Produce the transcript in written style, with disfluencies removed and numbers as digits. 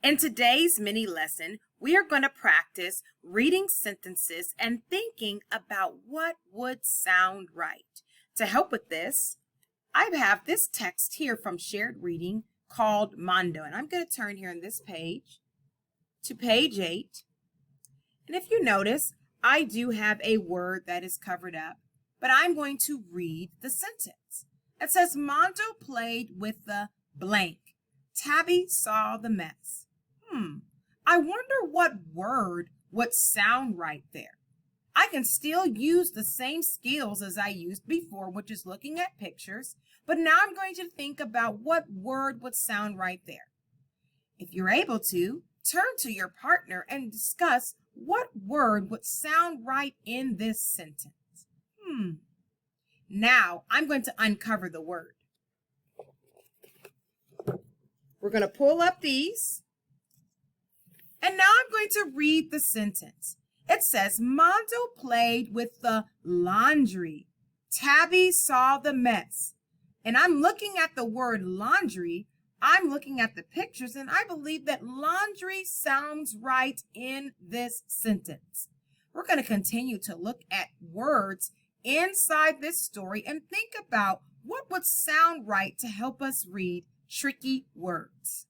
In today's mini lesson, we are going to practice reading sentences and thinking about what would sound right. To help with this, I have this text here from Shared Reading called Mondo, and I'm going to turn here on this page to page 8. And if you notice, I do have a word that is covered up, but I'm going to read the sentence. It says, Mondo played with the blank. Tabby saw the mess. I wonder what word would sound right there. I can still use the same skills as I used before, which is looking at pictures, but now I'm going to think about what word would sound right there. If you're able to, turn to your partner and discuss what word would sound right in this sentence. Now I'm going to uncover the word. We're going to pull up these. And now I'm going to read the sentence. It says, Mondo played with the laundry. Tabby saw the mess. And I'm looking at the word laundry. I'm looking at the pictures, and I believe that laundry sounds right in this sentence. We're going to continue to look at words inside this story and think about what would sound right to help us read tricky words.